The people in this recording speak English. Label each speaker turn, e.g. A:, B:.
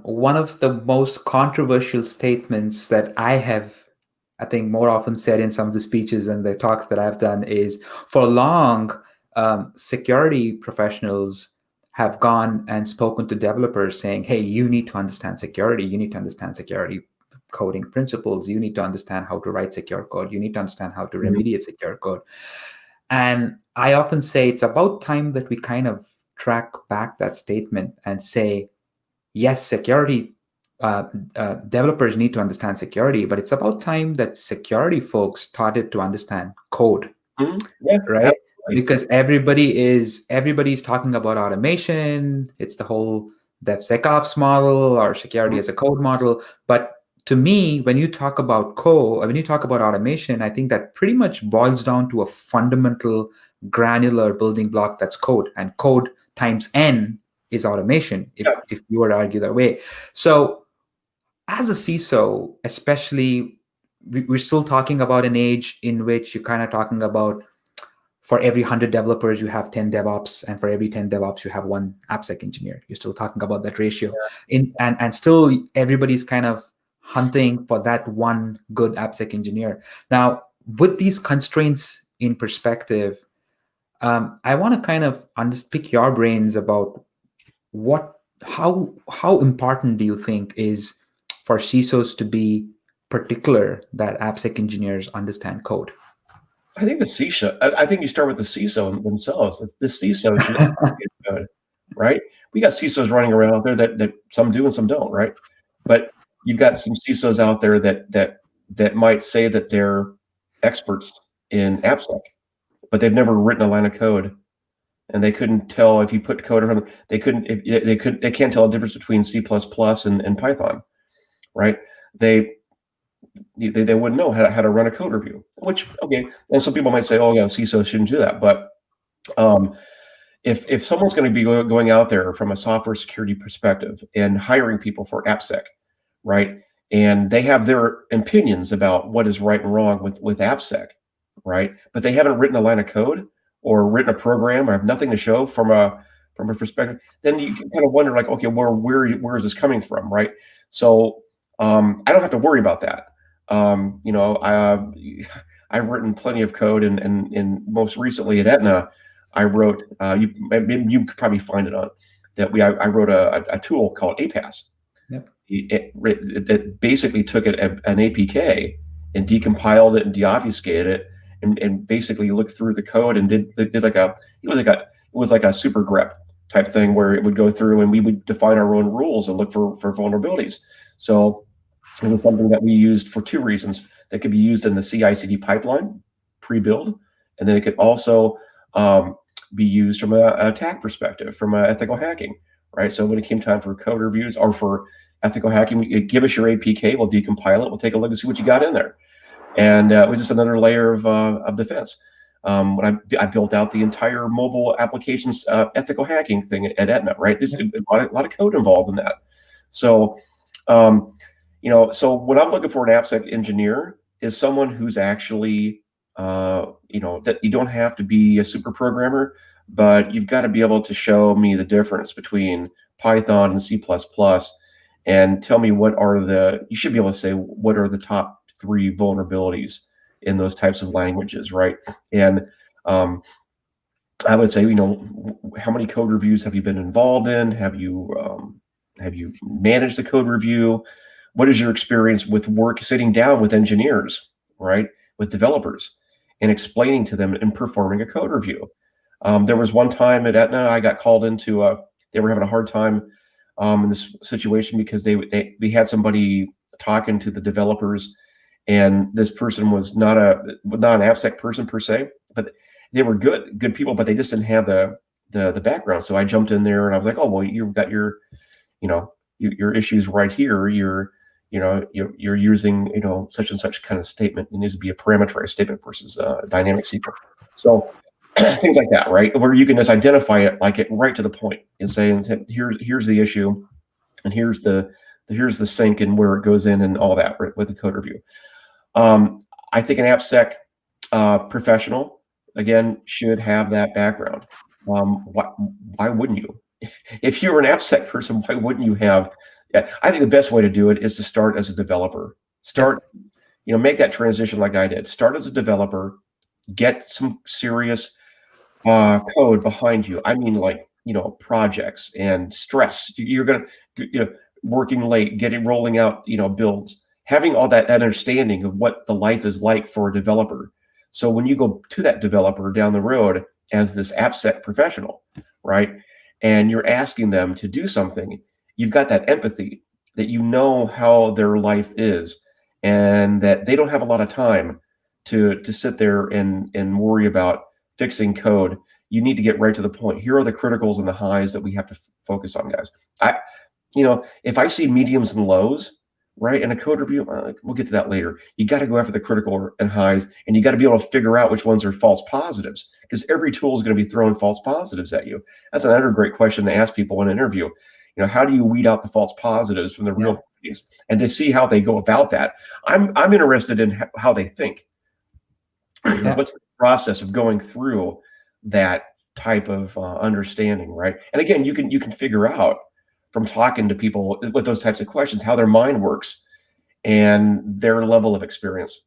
A: One of the most controversial statements that I think, more often said in some of the speeches and the talks that I've done is for long, security professionals have gone and spoken to developers saying, hey, you need to understand security. You need to understand security coding principles. You need to understand how to write secure code. You need to understand how to
B: Mhm.
A: remediate secure code. And I often say it's about time that we kind of track back that statement and say, yes, security uh, developers need to understand security, but it's about time that security folks started to understand code,
B: Yeah,
A: right?
B: absolutely.
A: Because everybody's talking about automation. It's the whole DevSecOps model or security
B: Mhm.
A: as a code model. But to me, when you talk about code, when you talk about automation, I think that pretty much boils down to a fundamental granular building block that's code, and code times n is automation,
B: Yeah.
A: if you were to argue that way. So as a CISO, especially, we're still talking about an age in which you're kind of talking about, for every 100 developers, you have 10 DevOps, and for every 10 DevOps, you have one AppSec engineer. You're still talking about that ratio. And still, everybody's kind of hunting for that one good AppSec engineer. Now, with these constraints in perspective, I want to kind of pick your brains about how important do you think is for CISOs to be particular that AppSec engineers understand code?
B: I think the CISO. I think you start with the CISO themselves. The CISO should understand code, right? We got CISOs running around out there that some do and some don't, right? But you've got some CISOs out there that might say that they're experts in AppSec, but they've never written a line of code, and they couldn't tell if you put code around. They couldn't. They can't tell the difference between C++ and Python, right? They they wouldn't know how to run a code review. Which, okay, and some people might say, oh yeah, CISO shouldn't do that, but um, if someone's going to be going out there from a software security perspective and hiring people for AppSec, right, and they have their opinions about what is right and wrong with AppSec, right, but they haven't written a line of code or written a program or have nothing to show from a perspective, then you can kind of wonder, like, okay, where is this coming from, right? So I don't have to worry about that. You know, I've written plenty of code, and most recently at Aetna, I wrote. You could probably find it on that. I wrote a tool called APAS.
A: Yep.
B: It basically took an APK and decompiled it and deobfuscated it, and basically looked through the code and did like a it was like a super grep type thing where it would go through and we would define our own rules and look for vulnerabilities. So it was something that we used for two reasons. That could be used in the CI/CD pipeline pre-build, and then it could also be used from an attack perspective, from ethical hacking, right? So when it came time for code reviews or for ethical hacking, give us your APK, we'll decompile it, we'll take a look and see what you got in there, and it was just another layer of defense. When I built out the entire mobile applications ethical hacking thing at Aetna, right? There's a lot of code involved in that. So um, so what I'm looking for an AppSec engineer is someone who's actually, that you don't have to be a super programmer, but you've got to be able to show me the difference between Python and C++, and tell me you should be able to say what are the top three vulnerabilities in those types of languages, right? And um, I would say, how many code reviews have you been involved in? Have you managed the code review? What is your experience with sitting down with engineers, right, with developers, and explaining to them and performing a code review? There was one time at Aetna, I got called into they were having a hard time in this situation because we had somebody talking to the developers, and this person was not an AppSec person per se, but they were good people, but they just didn't have the background. So I jumped in there and I was like, oh well, you've got your issues right here. You're using such and such kind of statement. It needs to be a parameterized statement versus a dynamic SQL. So things like that, right? Where you can just identify it, like it right to the point, and say, here's the issue, and here's the sink and where it goes in and all that, right, with the code review. I think an AppSec professional, again, should have that background. Why wouldn't you? If you're an AppSec person, why wouldn't you have Yeah, I think the best way to do it is to start as a developer. Start, make that transition like I did. Start as a developer, get some serious code behind you. I mean, like, projects and stress. You're gonna, working late, rolling out, builds, having all that understanding of what the life is like for a developer. So when you go to that developer down the road as this AppSec professional, right, and you're asking them to do something, you've got that empathy that you know how their life is, and that they don't have a lot of time to sit there and worry about fixing code. You need to get right to the point. Here are the criticals and the highs that we have to focus on, guys. If I see mediums and lows, right, in a code review, we'll get to that later. You got to go after the critical and highs, and you got to be able to figure out which ones are false positives, because every tool is going to be throwing false positives at you. That's another great question to ask people in an interview. How do you weed out the false positives from the real things, and to see how they go about that? I'm interested in how they think. What's the process of going through that type of understanding, right? And again, you can figure out from talking to people with those types of questions how their mind works and their level of experience.